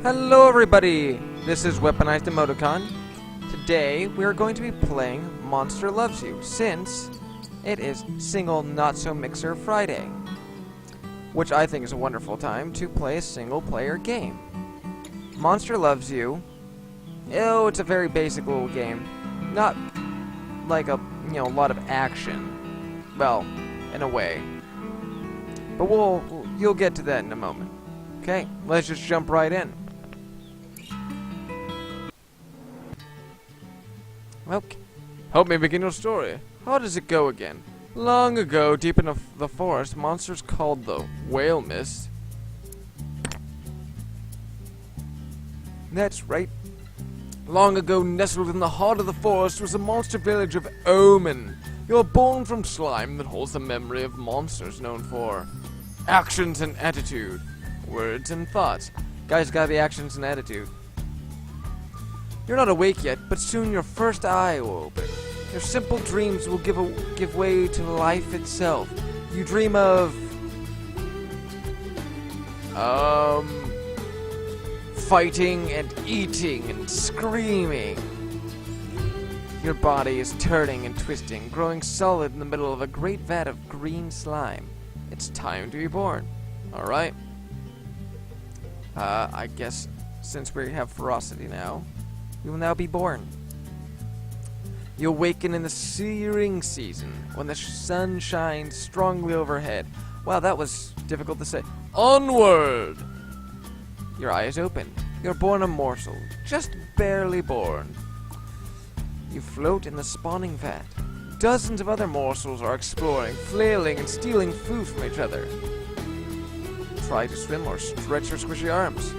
Hello everybody! This is Weaponized Emoticon. Today we are going to be playing Monster Loves You, since it is Single Not So Mixer Friday, which I think is a wonderful time to play a single player game. Monster Loves You, it's a very basic little game. Not like a lot of action. Well, in a way. But you'll get to that in a moment. Okay, let's just jump right in. Okay. Help me begin your story. How does it go again? Long ago, deep in the forest, monsters called the Whale Mist. That's right. Long ago, nestled in the heart of the forest, was the monster village of Omen. You are born from slime that holds the memory of monsters known for actions and attitude, words and thoughts. Guys, gotta be actions and attitude. You're not awake yet, but soon your first eye will open. Your simple dreams will give way to life itself. You dream of fighting and eating and screaming. Your body is turning and twisting, growing solid in the middle of a great vat of green slime. It's time to be born. Alright. I guess since we have ferocity now, you will now be born. You awaken in the searing season, when the sun shines strongly overhead. Wow, that was difficult to say. Onward! Your eyes open. You're born a morsel, just barely born. You float in the spawning vat. Dozens of other morsels are exploring, flailing, and stealing food from each other. Try to swim or stretch your squishy arms.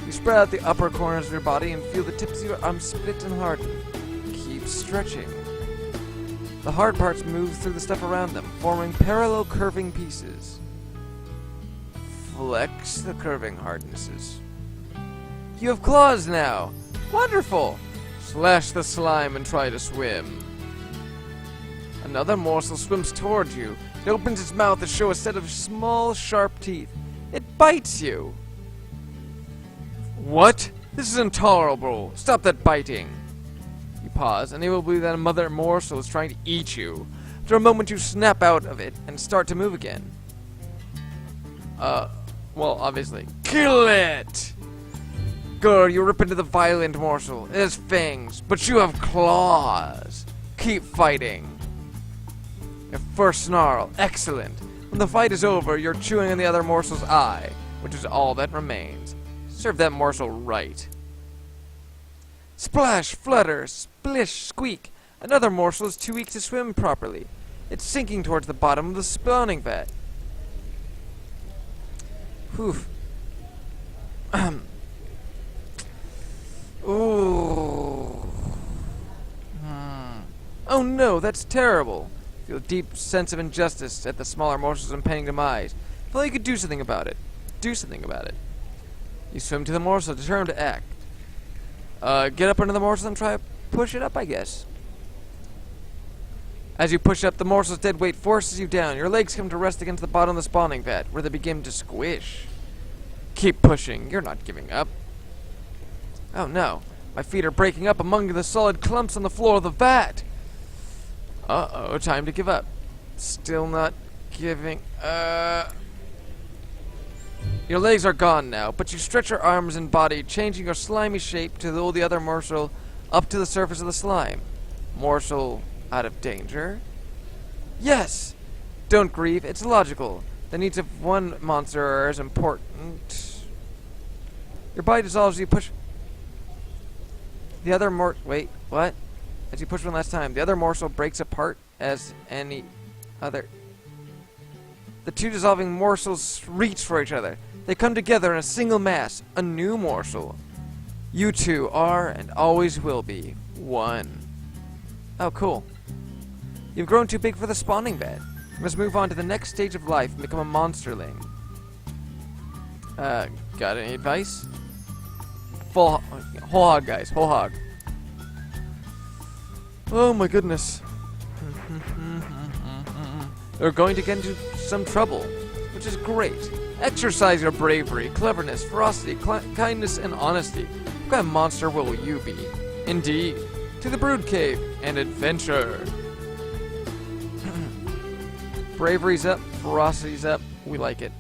You spread out the upper corners of your body and feel the tips of your arms split and harden. Keep stretching. The hard parts move through the stuff around them, forming parallel curving pieces. Flex the curving hardnesses. You have claws now! Wonderful! Slash the slime and try to swim. Another morsel swims toward you. It opens its mouth to show a set of small, sharp teeth. It bites you! What? This is intolerable. Stop that biting. You pause, unable to believe that another morsel is trying to eat you. After a moment, you snap out of it and start to move again. Well, obviously. Kill it! Grr, you rip into the violent morsel. It has fangs, but you have claws. Keep fighting. Your first snarl. Excellent. When the fight is over, you're chewing on the other morsel's eye, which is all that remains. Serve that morsel right. Splash, flutter, splish, squeak. Another morsel is too weak to swim properly. It's sinking towards the bottom of the spawning vat. Whew. Ooh. Oh no, that's terrible. Feel a deep sense of injustice at the smaller morsel's impending demise. Feel like you could do something about it. Do something about it. You swim to the morsel, determined to act. Get up under the morsel and try to push it up, I guess. As you push up, the morsel's dead weight forces you down. Your legs come to rest against the bottom of the spawning vat, where they begin to squish. Keep pushing. You're not giving up. Oh no. My feet are breaking up among the solid clumps on the floor of the vat. Uh-oh, time to give up. Still not giving Your legs are gone now, but you stretch your arms and body, changing your slimy shape to hold the other morsel up to the surface of the slime. Morsel out of danger? Yes! Don't grieve, it's logical. The needs of one monster are as important. Your body dissolves as you push... The other wait, what? As you push one last time, the other morsel breaks apart as any other... The two dissolving morsels reach for each other. They come together in a single mass, a new morsel. You two are, and always will be, one. Oh, cool. You've grown too big for the spawning vat. You must move on to the next stage of life and become a monsterling. Got any advice? Whole hog, guys, whole hog. Oh my goodness. They're going to get into some trouble, which is great. Exercise your bravery, cleverness, ferocity, kindness, and honesty. What kind of monster will you be? Indeed. To the Brood Cave and adventure. Bravery's up, ferocity's up. We like it.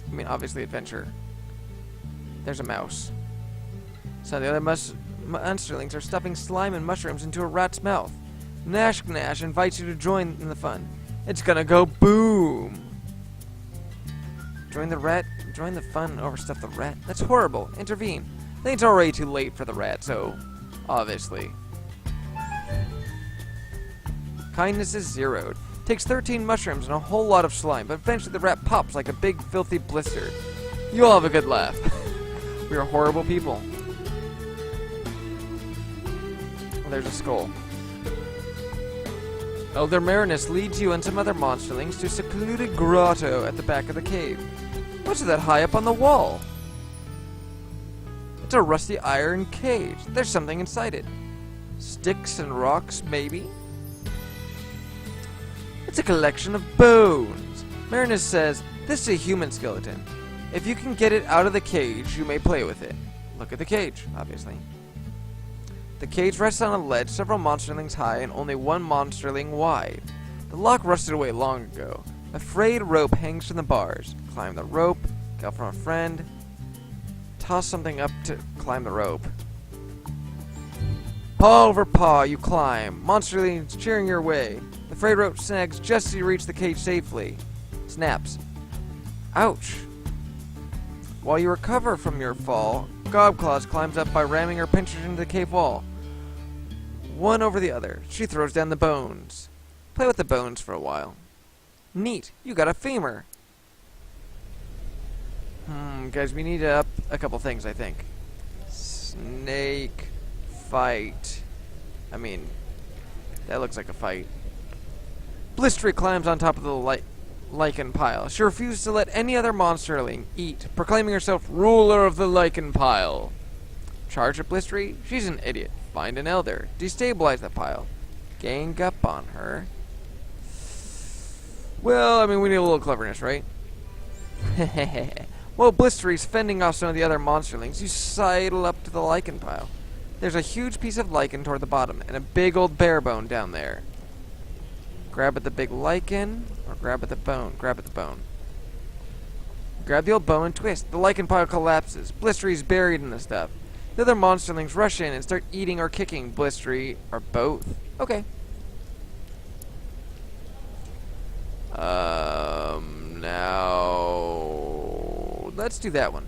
I mean, obviously adventure. There's a mouse. So the other monsterlings are stuffing slime and mushrooms into a rat's mouth. Nash Nash invites you to join in the fun. It's gonna go boom! Join the fun and overstuff the rat? That's horrible. Intervene. I think it's already too late for the rat, so obviously. Kindness is zeroed. Takes 13 mushrooms and a whole lot of slime, but eventually the rat pops like a big filthy blister. You all have a good laugh. We are horrible people. Oh, there's a skull. Elder Marinus leads you and some other monsterlings to a secluded grotto at the back of the cave. What's that high up on the wall? It's a rusty iron cage. There's something inside it. Sticks and rocks, maybe? It's a collection of bones. Marinus says, this is a human skeleton. If you can get it out of the cage, you may play with it. Look at the cage, obviously. The cage rests on a ledge several monsterlings high and only one monsterling wide. The lock rusted away long ago. A frayed rope hangs from the bars. Climb the rope, get from a friend. Toss something up to climb the rope. Paw over paw, you climb. Monsterlings cheering your way. The frayed rope snags just as you reach the cage safely. Snaps. Ouch. While you recover from your fall, Gobclaws climbs up by ramming her pincers into the cave wall. One over the other. She throws down the bones. Play with the bones for a while. Neat. You got a femur. Guys, we need to up a couple things, I think. Snake fight. I mean, that looks like a fight. Blistery climbs on top of the lichen pile. She refuses to let any other monsterling eat, proclaiming herself ruler of the lichen pile. Charge at Blistery? She's an idiot. Find an elder. Destabilize the pile. Gang up on her. Well, I mean, we need a little cleverness, right? While Blistery's fending off some of the other monsterlings, you sidle up to the lichen pile. There's a huge piece of lichen toward the bottom, and a big old bear bone down there. Grab at the big lichen, or grab at the bone. Grab at the bone. Grab the old bone and twist. The lichen pile collapses. Blistery's buried in the stuff. The other monsterlings rush in and start eating or kicking Blistery, or both. Okay. Now let's do that one.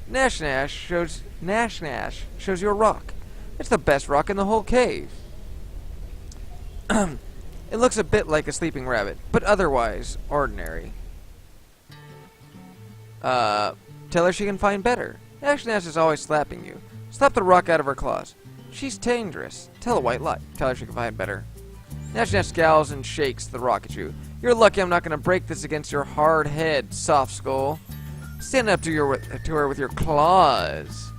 Nash Nash shows you a rock. It's the best rock in the whole cave. It looks a bit like a sleeping rabbit, but otherwise ordinary. Tell her she can find better. Nash Nash is always slapping you. Slap the rock out of her claws. She's dangerous. Tell a white lie. Tell her she can find better. Nash Nash scowls and shakes the rock at you. You're lucky I'm not going to break this against your hard head, soft skull. Stand up to her with your claws.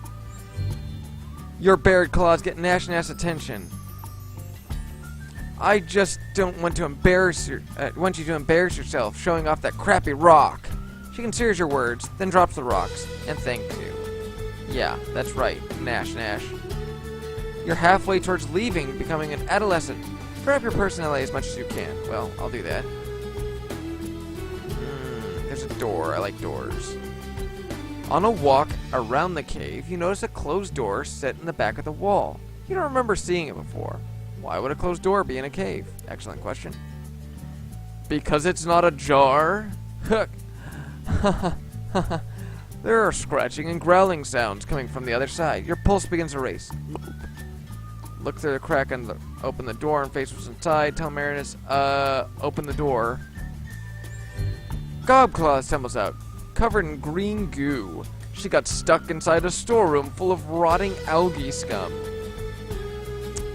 Your bared claws get Nash Nash's attention. I just don't want to want you to embarrass yourself showing off that crappy rock. She considers your words, then drops the rocks, and thanks you. Yeah, that's right, Nash Nash. You're halfway towards leaving, becoming an adolescent. Grab your personality as much as you can. Well, I'll do that. There's a door. I like doors. On a walk around the cave, you notice a closed door set in the back of the wall. You don't remember seeing it before. Why would a closed door be in a cave? Excellent question. Because it's not ajar? There are scratching and growling sounds coming from the other side. Your pulse begins to race. Look through the crack and open the door and face what's inside. Tell Marinus, open the door. Gobclaw stumbles out, covered in green goo. She got stuck inside a storeroom full of rotting algae scum.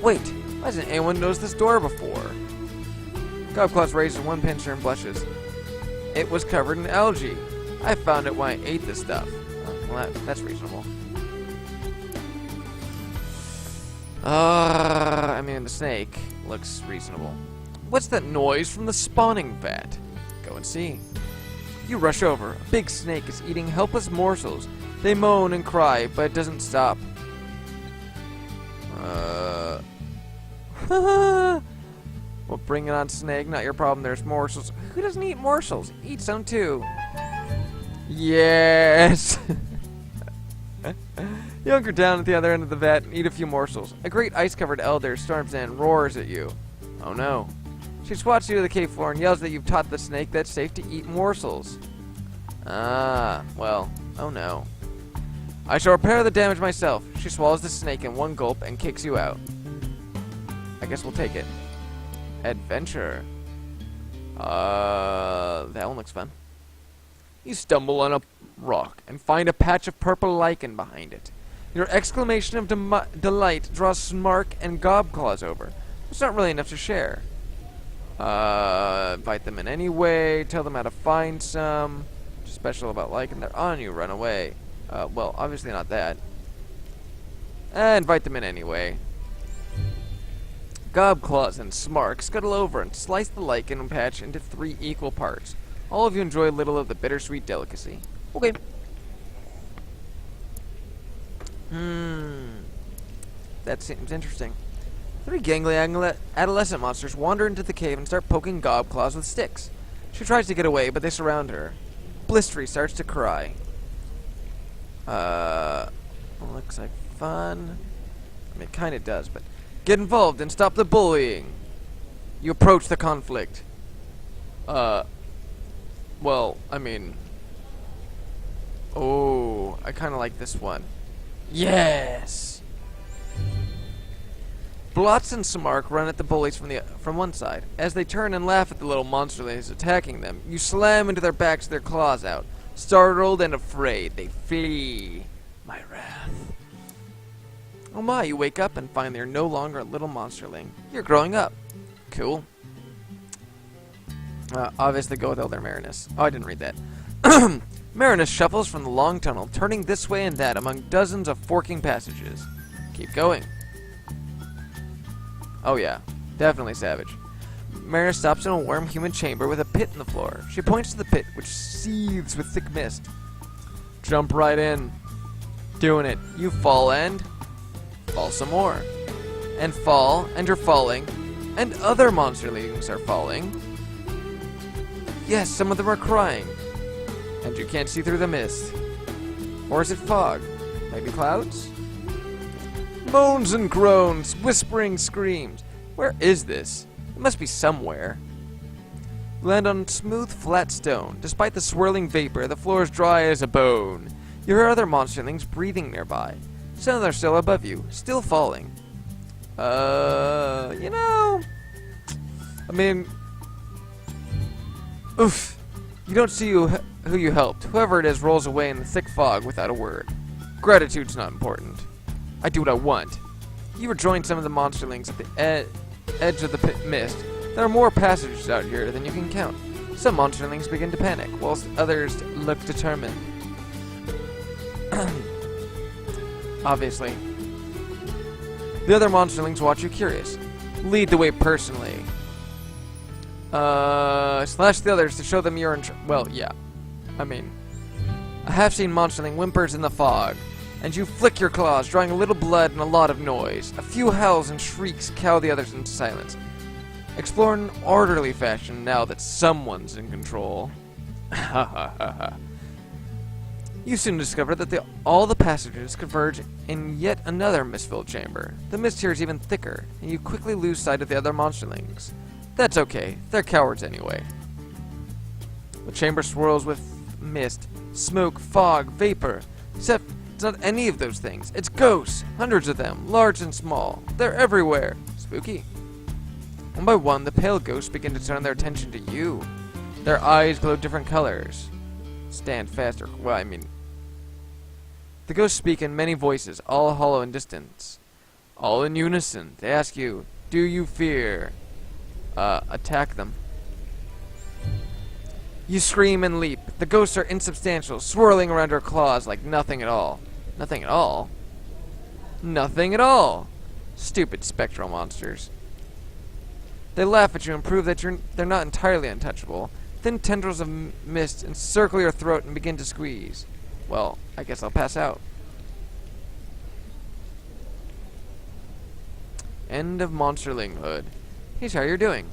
Wait, why hasn't anyone noticed this door before? Gobclaw raises one pincer and blushes. It was covered in algae. I found it when I ate this stuff. Well, that's reasonable. I mean, the snake looks reasonable. What's that noise from the spawning vat? Go and see. You rush over. A big snake is eating helpless morsels. They moan and cry, but it doesn't stop. Well, bring it on, snake. Not your problem. There's morsels. Who doesn't eat morsels? Eat some too. Yes! You hunker down at the other end of the vat and eat a few morsels. A great ice-covered elder storms in and roars at you. Oh no. She swats you to the cave floor and yells that you've taught the snake that it's safe to eat morsels. Ah, well, oh no. I shall repair the damage myself. She swallows the snake in one gulp and kicks you out. I guess we'll take it. Adventure. That one looks fun. You stumble on a rock and find a patch of purple lichen behind it. Your exclamation of delight draws Smark and Gobclaws over. It's not really enough to share. Invite them in anyway. Tell them how to find some. What's special about lichen? They're on you. Run away. Well, obviously not that. Invite them in anyway. Gobclaws and Smark scuttle over and slice the lichen patch into 3 equal parts. All of you enjoy a little of the bittersweet delicacy. Okay. That seems interesting. 3 gangly adolescent monsters wander into the cave and start poking Gobclaws with sticks. She tries to get away, but they surround her. Blistery starts to cry. Looks like fun. I mean, it kind of does, but... Get involved and stop the bullying. You approach the conflict. Well, I mean... Oh, I kind of like this one. Yes! Blotz and Smark run at the bullies from one side. As they turn and laugh at the little monsterlings attacking them, you slam into their backs with their claws out. Startled and afraid, they flee. My wrath. Oh my, you wake up and find they're no longer a little monsterling. You're growing up. Cool. Obviously go with Elder Marinus. Oh, I didn't read that. Marinus shuffles from the long tunnel, turning this way and that among dozens of forking passages. Keep going. Oh yeah, definitely savage. Marinus stops in a warm human chamber with a pit in the floor. She points to the pit, which seethes with thick mist. Jump right in. Doing it. You fall and... fall some more. And fall, and you're falling. And other monsterlings are falling. Yes, some of them are crying. And you can't see through the mist. Or is it fog? Maybe clouds? Moans and groans, whispering screams. Where is this? It must be somewhere. You land on smooth, flat stone. Despite the swirling vapor, the floor is dry as a bone. You hear other monsterlings breathing nearby. Some of them are still above you, still falling. You know... I mean... Oof. You don't see who you helped. Whoever it is rolls away in the thick fog without a word. Gratitude's not important. I do what I want. You rejoin some of the monsterlings at the edge of the pit mist. There are more passages out here than you can count. Some monsterlings begin to panic, whilst others look determined. Obviously. The other monsterlings watch you curious. Lead the way personally. Slash the others to show them you're in well, yeah. I mean, a half-seen monsterling whimpers in the fog, and you flick your claws, drawing a little blood and a lot of noise. A few howls and shrieks cow the others into silence. Explore in an orderly fashion now that someone's in control. Ha ha ha ha. You soon discover that all the passages converge in yet another mist-filled chamber. The mist here is even thicker, and you quickly lose sight of the other monsterlings. That's okay, they're cowards anyway. The chamber swirls with mist, smoke, fog, vapor. Except it's not any of those things. It's ghosts, hundreds of them, large and small. They're everywhere. Spooky. One by one, the pale ghosts begin to turn their attention to you. Their eyes glow different colors. Stand faster. Well, I mean... The ghosts speak in many voices, all hollow and distant. All in unison. They ask you, do you fear? Attack them. You scream and leap. The ghosts are insubstantial, swirling around your claws like nothing at all. Nothing at all? Nothing at all! Stupid spectral monsters. They laugh at you and prove that they're not entirely untouchable. Thin tendrils of mist encircle your throat and begin to squeeze. Well, I guess I'll pass out. End of monsterlinghood. Here's how you're doing.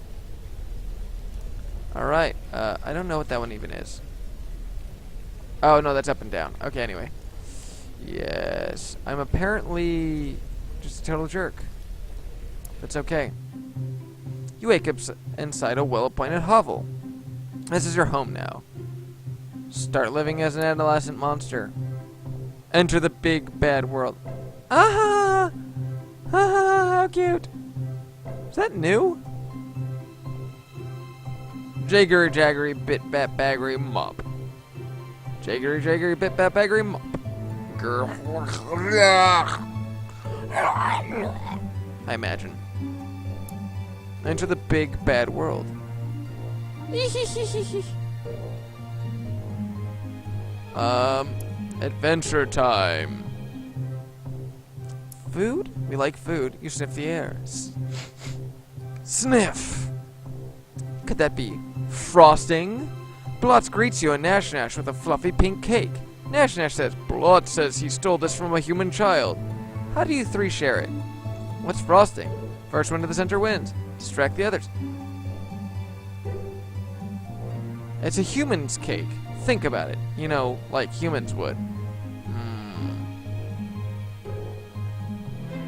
Alright, I don't know what that one even is. Oh, no, that's up and down. Okay, anyway. Yes, I'm apparently just a total jerk. That's okay. You wake up inside a well-appointed hovel. This is your home now. Start living as an adolescent monster. Enter the big bad world. Ah! Ah, how cute. Is that new? Jaggery jaggery bit bat baggery mop. Jaggery jaggery bit bat baggery mop. I imagine. Enter the big bad world. Adventure time. Food? We like food. You sniff the air. Sniff. Could that be frosting? Blotz greets you and Nash Nash with a fluffy pink cake. Nash Nash says, Blotz says he stole this from a human child. How do you three share it? What's frosting? First one to the center wins. Distract the others. It's a human's cake. Think about it. You know, like humans would.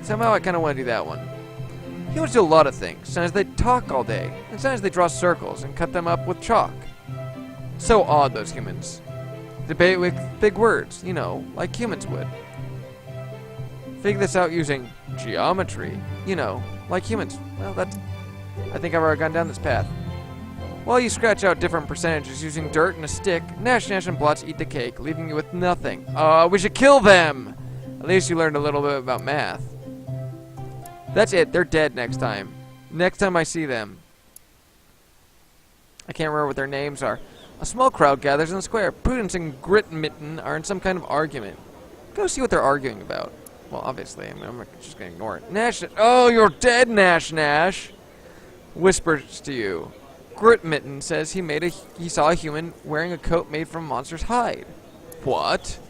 Somehow I kind of want to do that one. Humans do a lot of things. Sometimes they talk all day, and sometimes they draw circles and cut them up with chalk. So odd, those humans. Debate with big words, you know, like humans would. Figure this out using geometry, you know, like humans. Well, I think I've already gone down this path. While you scratch out different percentages using dirt and a stick, Nash Nash and Blotz eat the cake, leaving you with nothing. We should kill them! At least you learned a little bit about math. That's it, they're dead next time. Next time I see them. I can't remember what their names are. A small crowd gathers in the square. Prudence and Grit Mitten are in some kind of argument. Go see what they're arguing about. Well, obviously, I'm just going to ignore it. Nash, oh, you're dead, Nash Nash! Whispers to you. Grit Mitten says he saw a human wearing a coat made from monster's hide. What?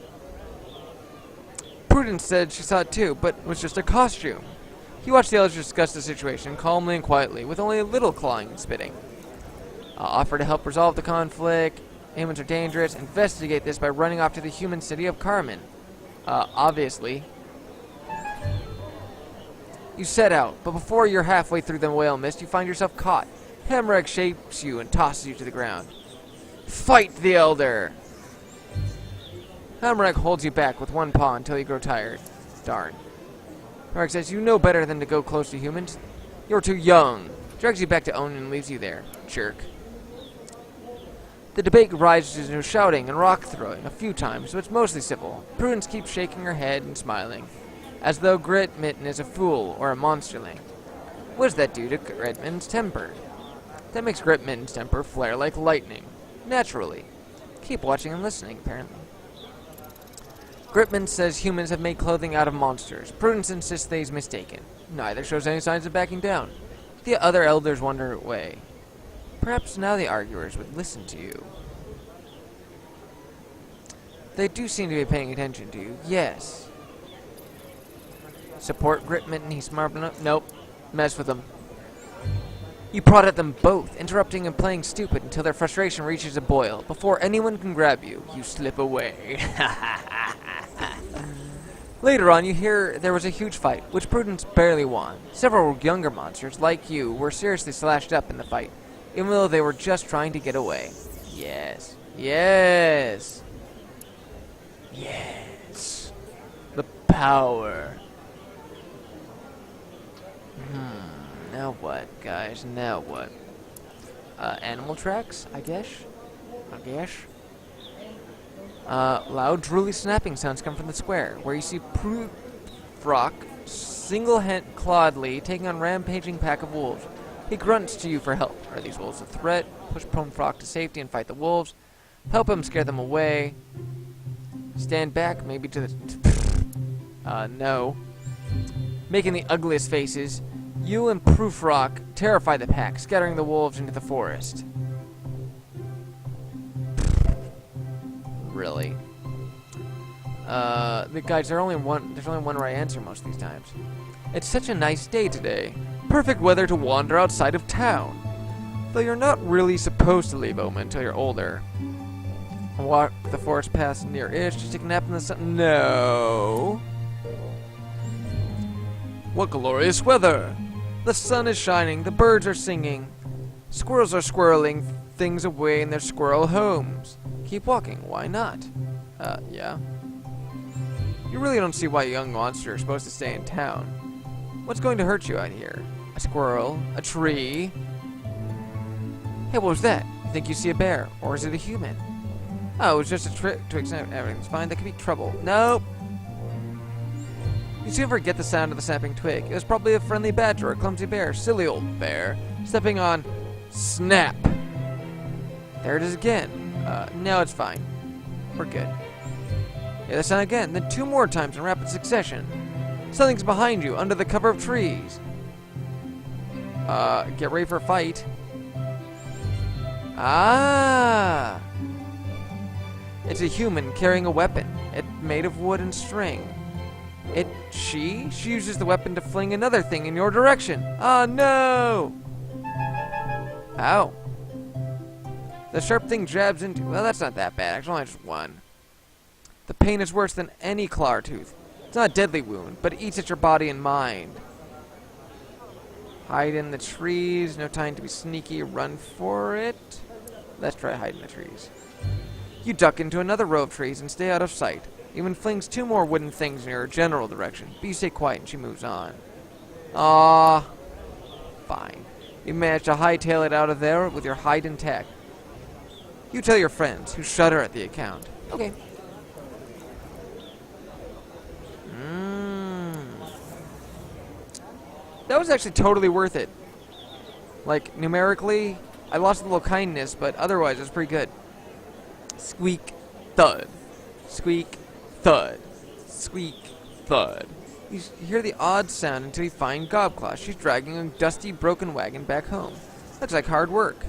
Prudence said she saw it too, but it was just a costume. He watched the others discuss the situation calmly and quietly, with only a little clawing and spitting. Offer to help resolve the conflict. Humans are dangerous. Investigate this by running off to the human city of Carmen. Obviously. You set out, but before you're halfway through the whale mist, you find yourself caught. Hammereg shapes you and tosses you to the ground. Fight the Elder! Hammereg holds you back with one paw until you grow tired. Darn. Hammereg says, you know better than to go close to humans. You're too young. Drags you back to Onin and leaves you there. Jerk. The debate rises into shouting and rock throwing a few times, but it's mostly civil. Prudence keeps shaking her head and smiling, as though Grit Mitten is a fool or a monsterling. What does that do to Grit Mitten's temper? That makes Grit Mitten's temper flare like lightning. Naturally. Keep watching and listening, apparently. Grit Mitten says humans have made clothing out of monsters. Prudence insists that he's mistaken. Neither shows any signs of backing down. The other elders wander away. Perhaps now the arguers would listen to you. They do seem to be paying attention to you, yes. Support Grit Mitten, he's smart enough. Nope. Mess with them. You prod at them both, interrupting and playing stupid until their frustration reaches a boil. Before anyone can grab you, you slip away. Later on, you hear there was a huge fight, which Prudence barely won. Several younger monsters, like you, were seriously slashed up in the fight, even though they were just trying to get away. Yes. Yes. Yes. The power. Now what, guys? Now what? Animal tracks, I guess? Loud, drooly snapping sounds come from the square, where you see Frock single-clawedly taking on rampaging pack of wolves. He grunts to you for help. Are these wolves a threat? Push prone Frock to safety and fight the wolves. Help him scare them away. Stand back, maybe to the... no. Making the ugliest faces, you and Prufrock terrify the pack, scattering the wolves into the forest. really. The guys, there's only one right answer most of these times. It's such a nice day today. Perfect weather to wander outside of town. Though you're not really supposed to leave Omen until you're older. Walk the forest paths near-ish, just take a nap in the sun. No. What glorious weather! The sun is shining, the birds are singing. Squirrels are squirreling things away in their squirrel homes. Keep walking, why not? Yeah. You really don't see why a young monster is supposed to stay in town. What's going to hurt you out here? A squirrel? A tree? Hey, what was that? You think you see a bear? Or is it a human? Oh, it was just a trick to examine everything's fine. That could be trouble. Nope. You soon forget the sound of the snapping twig. It was probably a friendly badger or a clumsy bear. Silly old bear. Stepping on... Snap! There it is again. No, it's fine. We're good. Hear the sound again, then 2 more times in rapid succession. Something's behind you, under the cover of trees. Get ready for a fight. Ah! It's a human carrying a weapon. It's made of wood and string. She uses the weapon to fling another thing in your direction. Oh no! Ow. The sharp thing jabs into... Well, that's not that bad. Actually, only just 1. The pain is worse than any claw tooth. It's not a deadly wound, but it eats at your body and mind. Hide in the trees. No time to be sneaky. Run for it. Let's try hide in the trees. You duck into another row of trees and stay out of sight. Even flings 2 more wooden things in your general direction. But you stay quiet and she moves on. Ah, fine. You managed to hightail it out of there with your hide intact. You tell your friends, who shudder at the account. Okay. That was actually totally worth it. Like, numerically, I lost a little kindness, but otherwise it was pretty good. Squeak, thud. Squeak, thud. Squeak, thud. You hear the odd sound until you find Gobclaw. She's dragging a dusty, broken wagon back home. Looks like hard work.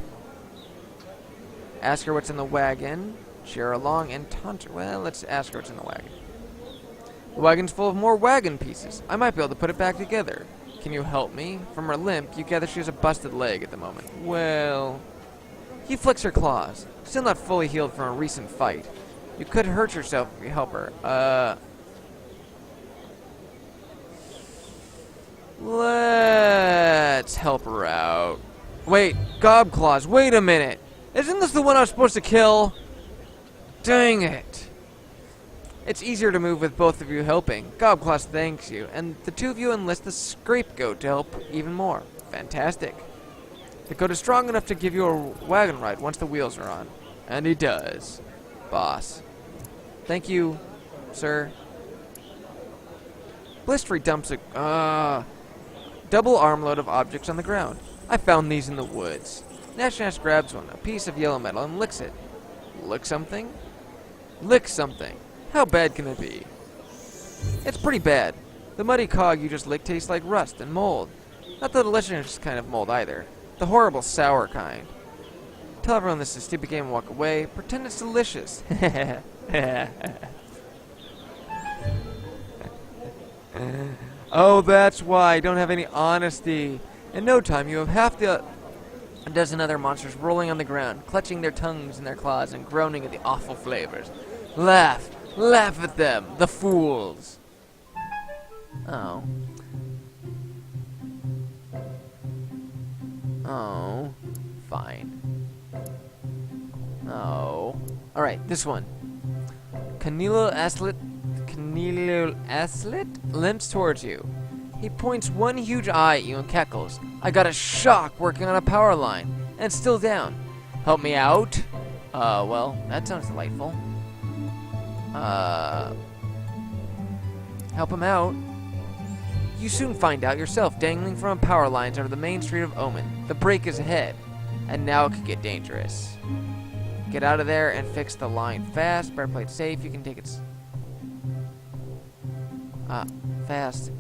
Ask her what's in the wagon. Cheer her along and taunt her. Well, let's ask her what's in the wagon. The wagon's full of more wagon pieces. I might be able to put it back together. Can you help me? From her limp, you gather she has a busted leg at the moment. Well... He flicks her claws. Still not fully healed from a recent fight. You could hurt yourself if you help her. Let's help her out. Wait, Gobclaws, wait a minute! Isn't this the one I was supposed to kill? Dang it! It's easier to move with both of you helping. Gobclaws thanks you, and the 2 of you enlist the Scapegoat to help even more. Fantastic. The goat is strong enough to give you a wagon ride once the wheels are on. And he does. Boss. Thank you, sir. Blistery dumps a double armload of objects on the ground. I found these in the woods. Nash grabs one, a piece of yellow metal, and licks it. Lick something? Lick something. How bad can it be? It's pretty bad. The muddy cog you just licked tastes like rust and mold. Not the delicious kind of mold either. The horrible sour kind. Tell everyone this is a stupid game and walk away. Pretend it's delicious. Oh, that's why. I don't have any honesty. In no time, you have half a dozen other monsters rolling on the ground, clutching their tongues in their claws and groaning at the awful flavors. Laugh! Laugh at them, the fools! Oh. Oh. Fine. Oh. Alright, this one. Canelo Aslet limps towards you. He points one huge eye at you and cackles. I got a shock working on a power line, and it's still down. Help me out? Well, that sounds delightful. Help him out. You soon find out yourself dangling from a power lines under the main street of Omen. The break is ahead, and now it could get dangerous. Get out of there and fix the line fast. Better play it safe. You can take it fast.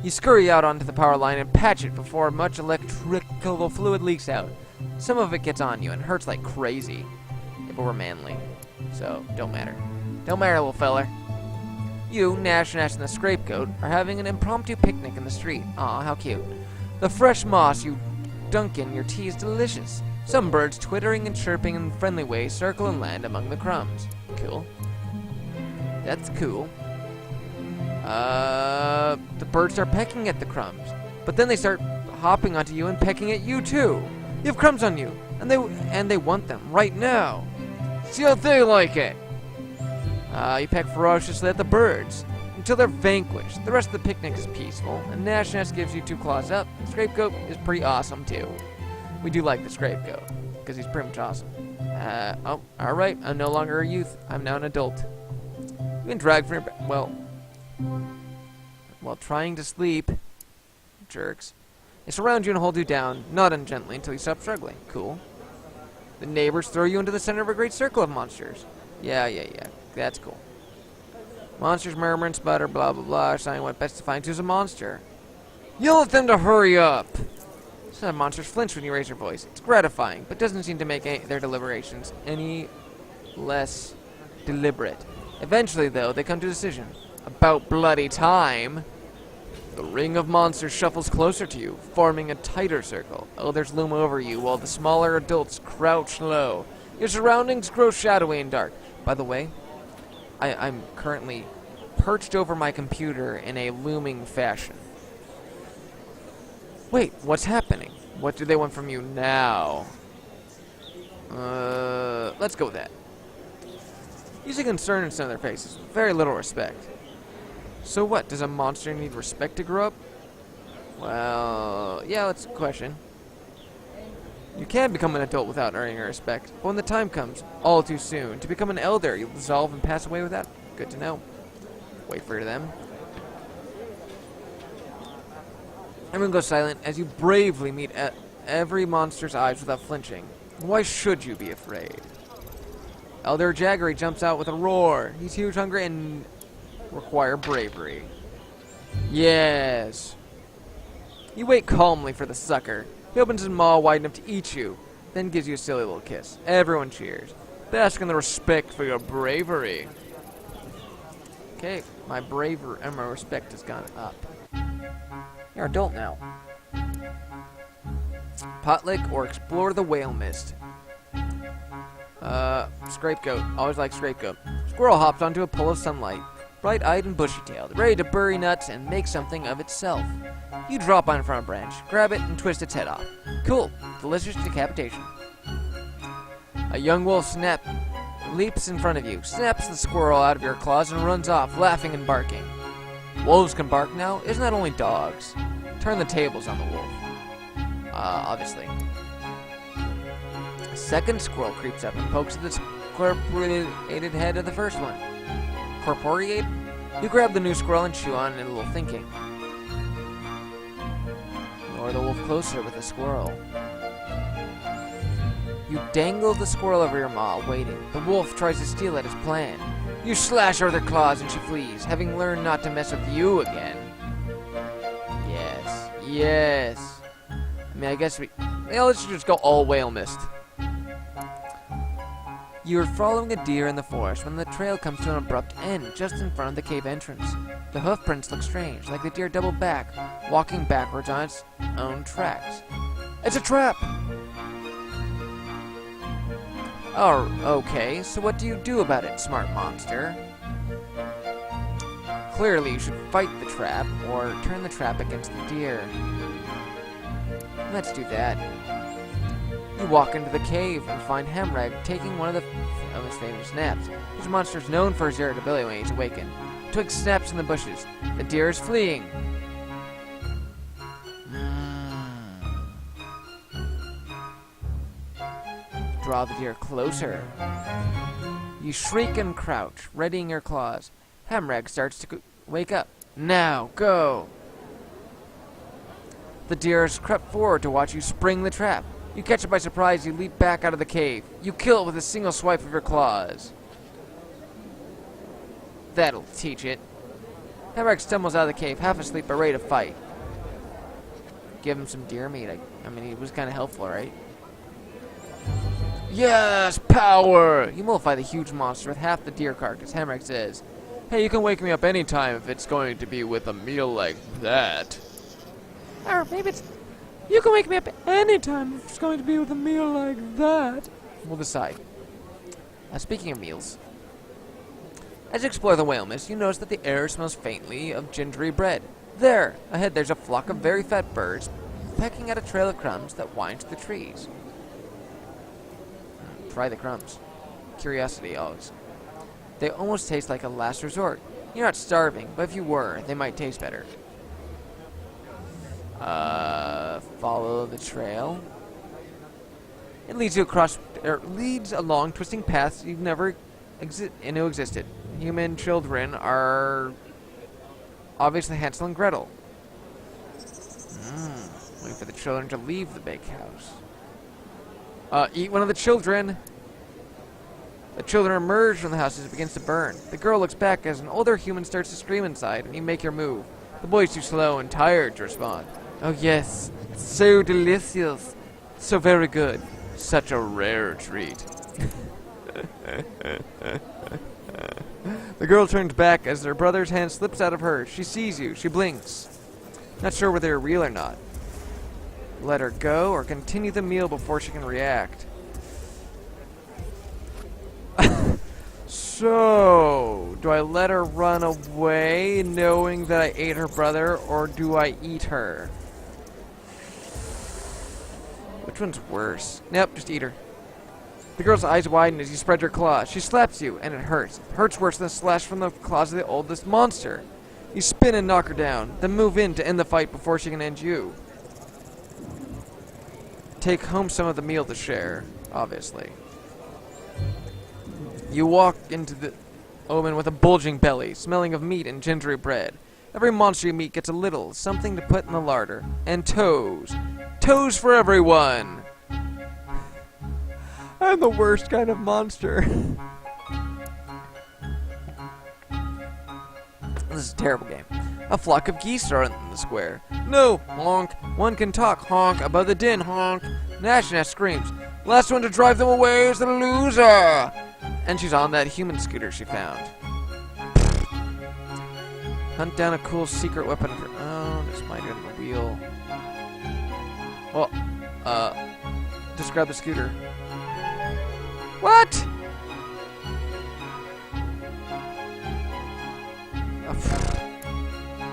You scurry out onto the power line and patch it before much electrical fluid leaks out. Some of it gets on you and hurts like crazy, if it were manly. So, don't matter. Don't matter, little feller. You, Nash, and the Scapegoat are having an impromptu picnic in the street. Aw, how cute. The fresh moss you dunk in your tea is delicious. Some birds, twittering and chirping in friendly ways, circle and land among the crumbs. Cool. That's cool. The birds start pecking at the crumbs. But then they start hopping onto you and pecking at you, too. You have crumbs on you, and they want them right now. See how they like it. You peck ferociously at the birds until they're vanquished. The rest of the picnic is peaceful, and Nash gives you 2 claws up. The Scapegoat is pretty awesome, too. We do like the Scapegoat, because he's pretty much awesome. Oh, alright, I'm no longer a youth. I'm now an adult. You've been dragged from your while trying to sleep. Jerks. They surround you and hold you down, not ungently, until you stop struggling. Cool. The neighbors throw you into the center of a great circle of monsters. Yeah. That's cool. Monsters murmur and sputter, blah blah blah, saying what best to find who's a monster. Yell at them to hurry up! Some monsters flinch when you raise your voice. It's gratifying, but doesn't seem to make their deliberations any less deliberate. Eventually, though, they come to a decision. About bloody time! The ring of monsters shuffles closer to you, forming a tighter circle. Others loom over you, while the smaller adults crouch low. Your surroundings grow shadowy and dark. By the way, I'm currently perched over my computer in a looming fashion. Wait, what's happening? What do they want from you now? Let's go with that. You see concern in some of their faces. Very little respect. So what, does a monster need respect to grow up? Well, yeah, that's a question. You can become an adult without earning your respect, but when the time comes, all too soon, to become an elder, you'll dissolve and pass away without. Good to know. Wait for them. Everyone goes silent as you bravely meet every monster's eyes without flinching. Why should you be afraid? Elder Jaggery jumps out with a roar. He's huge, hungry, and require bravery. Yes. You wait calmly for the sucker. He opens his maw wide enough to eat you, then gives you a silly little kiss. Everyone cheers, basking the respect for your bravery. Okay, my bravery and my respect has gone up. You're an adult now. Potlick or explore the whale mist. Scapegoat. Always like Scapegoat. Squirrel hops onto a pool of sunlight, bright-eyed and bushy-tailed, ready to bury nuts and make something of itself. You drop on it from a branch, grab it, and twist its head off. Cool. Delicious decapitation. A young wolf leaps in front of you, snaps the squirrel out of your claws, and runs off, laughing and barking. Wolves can bark now? Isn't that only dogs? Turn the tables on the wolf. Obviously. A second squirrel creeps up and pokes at the corporeated head of the first one. Corporeate? You grab the new squirrel and chew on it a little thinking. Lure the wolf closer with the squirrel. You dangle the squirrel over your maw, waiting. The wolf tries to steal at his plan. You slash her with her claws and she flees, having learned not to mess with you again. Yes. I mean, I guess let's just go all whale mist. You are following a deer in the forest when the trail comes to an abrupt end, just in front of the cave entrance. The hoof prints look strange, like the deer doubled back, walking backwards on its own tracks. It's a trap! Oh, okay, so what do you do about it, smart monster? Clearly, you should fight the trap, or turn the trap against the deer. Let's do that. You walk into the cave and find Hamrag taking one of his famous naps. This monster is known for his irritability when he's awakened. Twig snaps in the bushes. The deer is fleeing. Draw the deer closer. You shriek and crouch, readying your claws. Hamrag starts to wake up. Now, go! The deer has crept forward to watch you spring the trap. You catch it by surprise, you leap back out of the cave. You kill it with a single swipe of your claws. That'll teach it. Hamrag stumbles out of the cave, half asleep but ready to fight. Give him some deer meat. I mean, he was kind of helpful, right? Yes, power! You mollify the huge monster with half the deer carcass. Hamrick says, hey, you can wake me up anytime if it's going to be with a meal like that. Or maybe it's, you can wake me up anytime if it's going to be with a meal like that. We'll decide. Speaking of meals, as you explore the whale mist, you notice that the air smells faintly of gingery bread. There, ahead, there's a flock of very fat birds pecking at a trail of crumbs that winds through the trees. Try the crumbs. Curiosity, always. They almost taste like a last resort. You're not starving, but if you were, they might taste better. Follow the trail. It leads along twisting paths you've never knew existed. Human children are obviously Hansel and Gretel. Wait for the children to leave the bakehouse. Eat one of the children. The children emerge from the house as it begins to burn. The girl looks back as an older human starts to scream inside, and you make your move. The boy's too slow and tired to respond. Oh yes, so delicious. So very good. Such a rare treat. The girl turns back as her brother's hand slips out of hers. She sees you. She blinks. Not sure whether you're real or not. Let her go or continue the meal before she can react. So, do I let her run away knowing that I ate her brother, or do I eat her? Which one's worse? Nope, just eat her. The girl's eyes widen as you spread your claws. She slaps you, and it hurts. It hurts worse than a slash from the claws of the oldest monster. You spin and knock her down, then move in to end the fight before she can end you. Take home some of the meal to share, obviously. You walk into the omen with a bulging belly, smelling of meat and gingery bread. Every monster you meet gets a little, something to put in the larder. And toes. Toes for everyone! I'm the worst kind of monster. This is a terrible game. A flock of geese are in the square. No! Honk! One can talk. Honk! Above the din. Honk! Nash screams. Last one to drive them away is the loser! And she's on that human scooter she found. Hunt down a cool secret weapon of her own. Just mind her on the wheel. Well, just grab the scooter. What?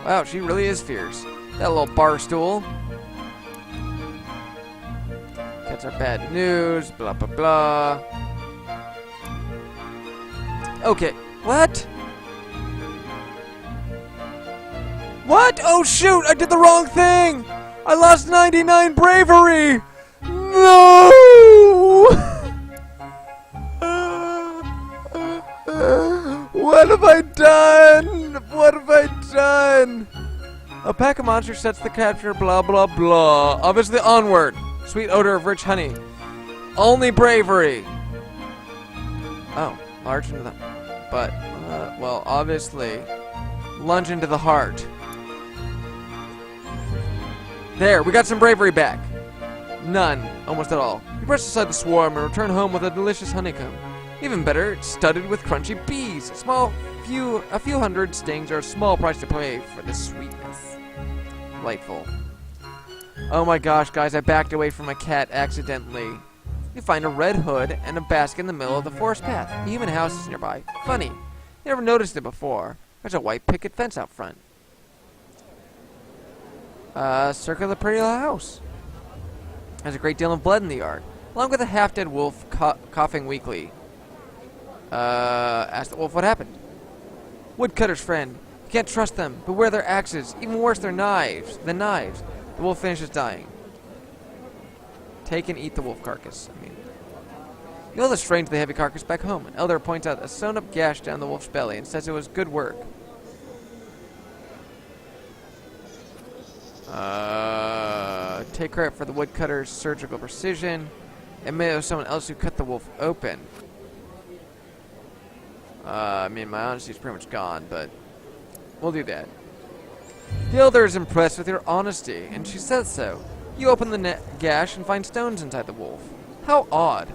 Wow, she really is fierce. That little bar stool. Cats are bad news. Blah, blah, blah. Okay. What? What? Oh, shoot! I did the wrong thing! I lost 99 bravery! No! What have I done? What have I done? A pack of monsters sets the capture, blah, blah, blah. Obviously onward. Sweet odor of rich honey. Only bravery. Oh, large into the... But, well, obviously, lunge into the heart. There, we got some bravery back. None, almost at all. You brush aside the swarm and return home with a delicious honeycomb. Even better, it's studded with crunchy bees. A few hundred stings are a small price to pay for this sweetness. Delightful. Oh my gosh, guys, I backed away from a cat accidentally. You find a red hood and a basket in the middle of the forest path. A human house is nearby. Funny. You never noticed it before. There's a white picket fence out front. Circle the pretty little house. There's a great deal of blood in the yard, along with a half-dead wolf coughing weakly. Ask the wolf what happened. Woodcutter's friend. You can't trust them. Beware their axes. Even worse, their knives. The knives. The wolf finishes dying. Take and eat the wolf carcass. You'll estrange the heavy carcass back home. An elder points out a sewn-up gash down the wolf's belly and says it was good work. Take credit for the woodcutter's surgical precision. It may have someone else who cut the wolf open. My honesty's pretty much gone, but we'll do that. The elder is impressed with your honesty, and she says so. You open the gash and find stones inside the wolf. How odd.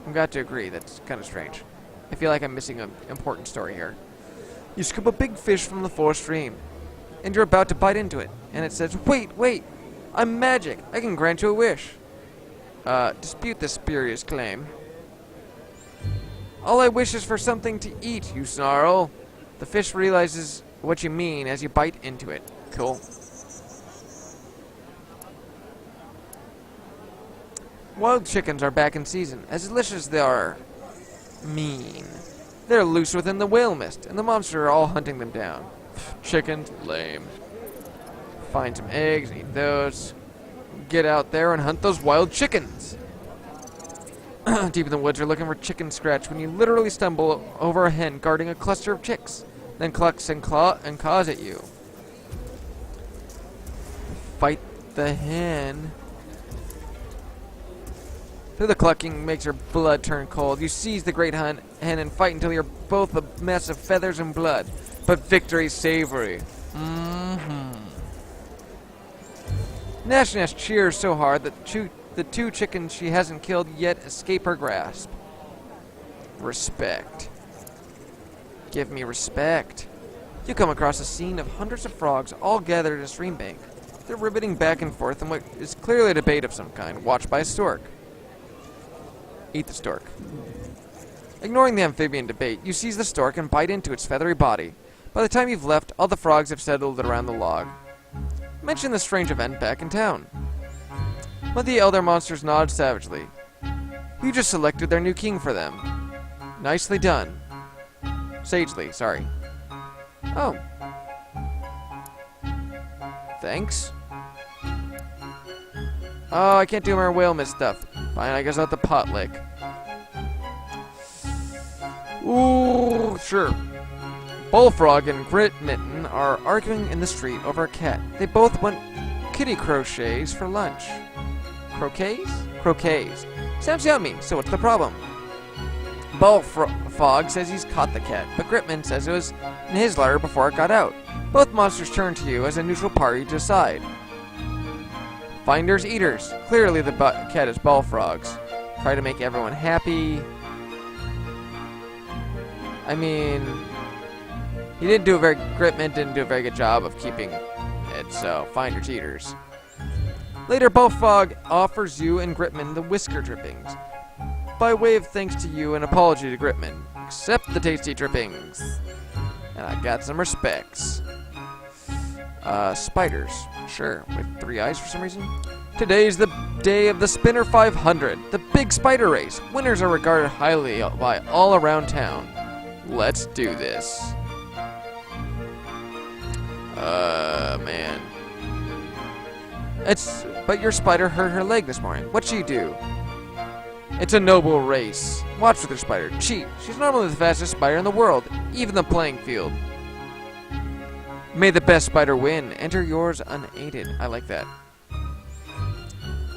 I've got to agree, that's kind of strange. I feel like I'm missing an important story here. You scoop a big fish from the forest stream, and you're about to bite into it, and it says, "Wait, wait! I'm magic! I can grant you a wish!" Dispute this spurious claim. "All I wish is for something to eat, you snarl." The fish realizes what you mean as you bite into it. Cool. Wild chickens are back in season. As delicious they are mean. They're loose within the whale mist, and the monsters are all hunting them down. Chickens? Lame. Find some eggs, eat those. Get out there and hunt those wild chickens. Deep in the woods, you're looking for chicken scratch when you literally stumble over a hen guarding a cluster of chicks, then clucks and caws at you. Fight the hen. Through the clucking makes your blood turn cold. You seize the great hen and fight until you're both a mess of feathers and blood. But victory's savory. Nash cheers so hard that the two chickens she hasn't killed yet escape her grasp. Respect. Give me respect. You come across a scene of hundreds of frogs all gathered at a stream bank. They're ribbiting back and forth in what is clearly a debate of some kind, watched by a stork. Eat the stork. Ignoring the amphibian debate, you seize the stork and bite into its feathery body. By the time you've left, all the frogs have settled around the log. Mention the strange event back in town. But the elder monsters nod savagely. You just selected their new king for them. Nicely done. Sagely, sorry. Oh. Thanks. Oh, I can't do my whale mist stuff. Fine, I guess I'll have the pot lick. Ooh, sure. Bullfrog and Grit Mitten are arguing in the street over a cat. They both want kitty crochets for lunch. Croquets? Croquets. Sounds yummy, so what's the problem? Bullfrog says he's caught the cat, but Gritman says it was in his larder before it got out. Both monsters turn to you as a neutral party to decide. Finders eaters. Clearly the cat is Bullfrog's. Try to make everyone happy. I mean, Gritman didn't do a very good job of keeping it, so finders eaters. Later, Bullfrog offers you and Gritman the whisker drippings. By way of thanks to you and apology to Gritman. Accept the tasty drippings. And I got some respects. Spiders. Sure, with 3 eyes for some reason. Today's the day of the Spinner 500, the big spider race. Winners are regarded highly by all around town. Let's do this. Man. But your spider hurt her leg this morning. What'd she do? It's a noble race. Watch with her spider. Cheat. She's normally the fastest spider in the world, even the playing field. May the best spider win. Enter yours unaided. I like that.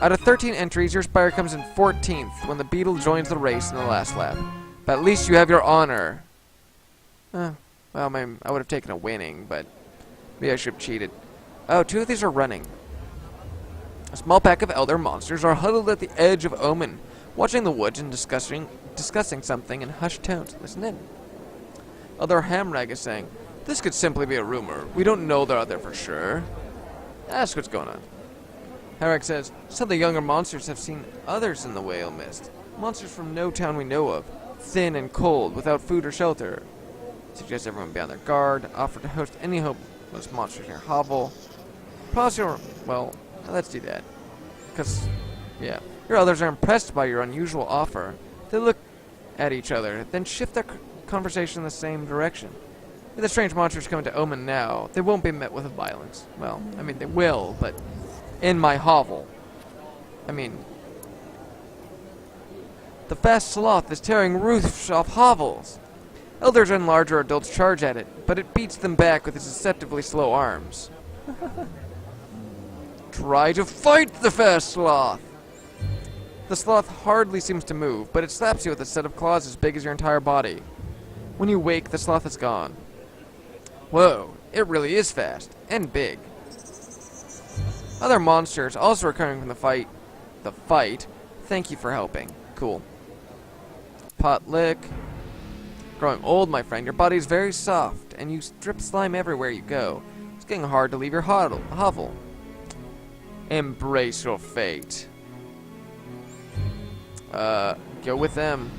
Out of 13 entries, your spider comes in 14th when the beetle joins the race in the last lap. But at least you have your honor. Well, I would have taken a winning, but maybe I should have cheated. Oh, 2 of these are running. A small pack of elder monsters are huddled at the edge of Omen, watching the woods and discussing something in hushed tones. Listen in. Elder Hamrag is saying, "This could simply be a rumor. We don't know they're out there for sure." Ask what's going on. Hamrag says, "Some of the younger monsters have seen others in the whale mist. Monsters from no town we know of. Thin and cold, without food or shelter. Suggest everyone be on their guard. Offer to host any hopeless monsters in your hovel. Well, let's do that. Because, yeah. Your others are impressed by your unusual offer. They look at each other, then shift their conversation in the same direction. If the strange monsters come into Omen now, they won't be met with violence. Well, I mean, they will, but in my hovel. I mean, the fast sloth is tearing roofs off hovels. Elders and larger adults charge at it, but it beats them back with its deceptively slow arms. Try to fight the fast sloth! The sloth hardly seems to move, but it slaps you with a set of claws as big as your entire body. When you wake, the sloth is gone. Whoa, it really is fast, and big. Other monsters also recovering from the fight. Thank you for helping. Cool. pot lick. Growing old, my friend. Your body is very soft, and you drip slime everywhere you go. It's getting hard to leave your hovel. Embrace your fate. Go with them.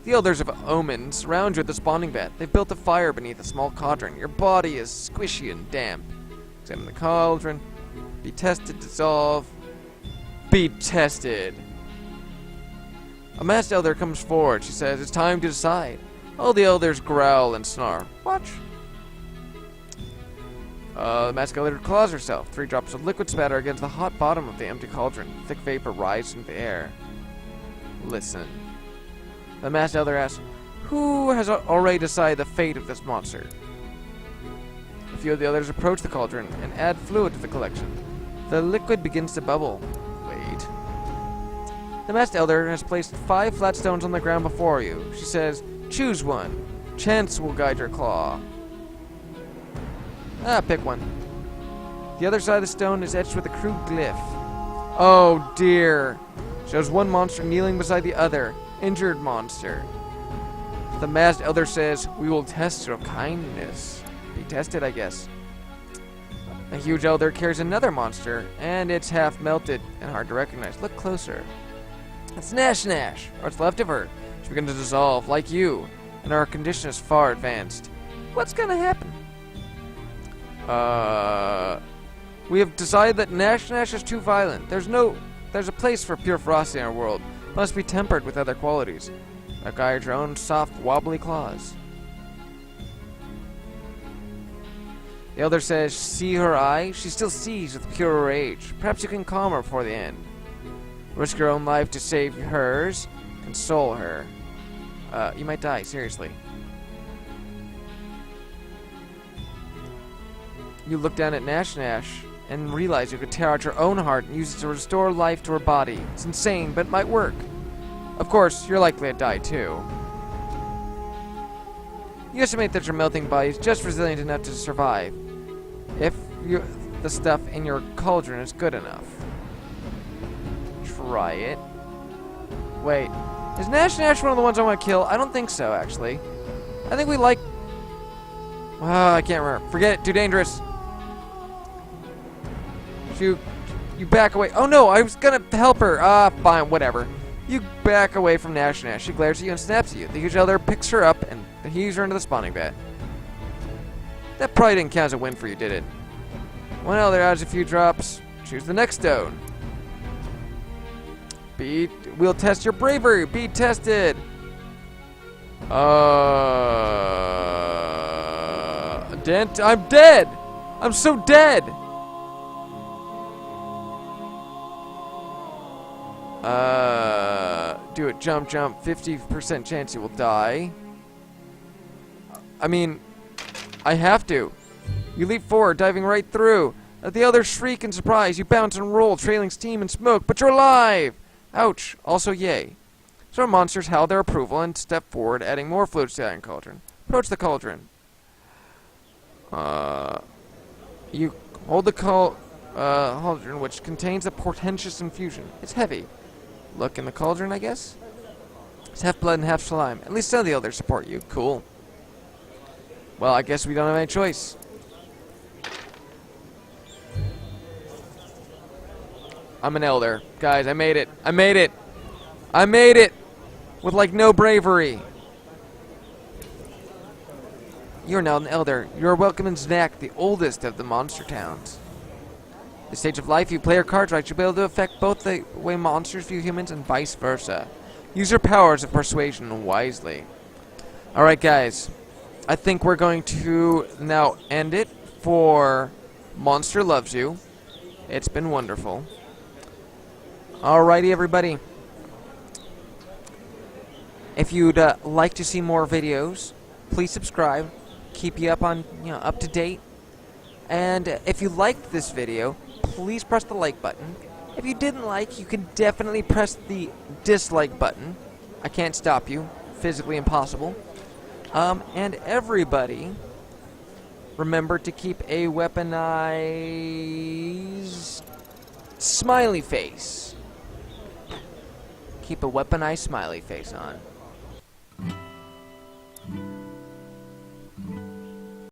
The elders of Omen surround you at the spawning vat. They've built a fire beneath a small cauldron. Your body is squishy and damp. Examine the cauldron. Be tested, dissolve. Be tested. A masked elder comes forward. She says, it's time to decide. All the elders growl and snarl. Watch. The masked elder claws herself. 3 drops of liquid spatter against the hot bottom of the empty cauldron. Thick vapor rises into the air. Listen. The masked elder asks, who has already decided the fate of this monster? A few of the others approach the cauldron and add fluid to the collection. The liquid begins to bubble. Wait. The masked elder has placed 5 flat stones on the ground before you. She says, choose one. Chance will guide your claw. Pick one. The other side of the stone is etched with a crude glyph. Oh dear. Shows one monster kneeling beside the other. Injured monster. The masked elder says, we will test your kindness. Be tested, I guess. A huge elder carries another monster, and it's half melted and hard to recognize. Look closer. It's Nash, or what's left of her. She's begun to dissolve, like you, and her condition is far advanced. What's gonna happen? We have decided that Nash is too violent. There's a place for pure ferocity in our world. It must be tempered with other qualities. Guide your own soft, wobbly claws. The elder says, see her eye? She still sees with pure rage. Perhaps you can calm her before the end. Risk your own life to save hers. Console her. You might die, seriously. You look down at Nash and realize you could tear out your own heart and use it to restore life to her body. It's insane, but it might work. Of course, you're likely to die too. You estimate that your melting body is just resilient enough to survive. If the stuff in your cauldron is good enough. Try it. Wait, is Nash one of the ones I want to kill? I don't think so, actually. I think we like... I can't remember. Forget it, too dangerous. You back away. Oh no, I was gonna help her. Fine, whatever. You back away from Nash. She glares at you and snaps at you. The huge elder picks her up and heaves her into the spawning vat. That probably didn't count as a win for you, did it? One elder adds a few drops. Choose the next stone. We'll test your bravery. Be tested. Dent. I'm dead. I'm so dead. Do it. Jump. 50% chance you will die. I mean, I have to. You leap forward, diving right through. The others shriek in surprise. You bounce and roll, trailing steam and smoke, but you're alive! Ouch. Also, yay. So our monsters howl their approval and step forward, adding more fluids to the iron cauldron. Approach the cauldron. You hold the cauldron, which contains a portentous infusion. It's heavy. Look in the cauldron, I guess? It's half blood and half slime. At least some of the elders support you. Cool. Well, I guess we don't have any choice. I'm an elder. Guys, I made it. I made it! I made it! With, like, no bravery. You're now an elder. You're welcome in Znak, the oldest of the monster towns. The stage of life, you play your cards right, you'll be able to affect both the way monsters view humans and vice versa. Use your powers of persuasion wisely. Alright, guys. I think we're going to now end it for Monster Loves You. It's been wonderful. Alrighty, everybody. If you'd like to see more videos, please subscribe. Keep you up on, up to date. And if you liked this video, please press the like button. If you didn't like, you can definitely press the dislike button. I can't stop you. Physically impossible. And everybody, remember to keep a weaponized smiley face. Keep a weaponized smiley face on.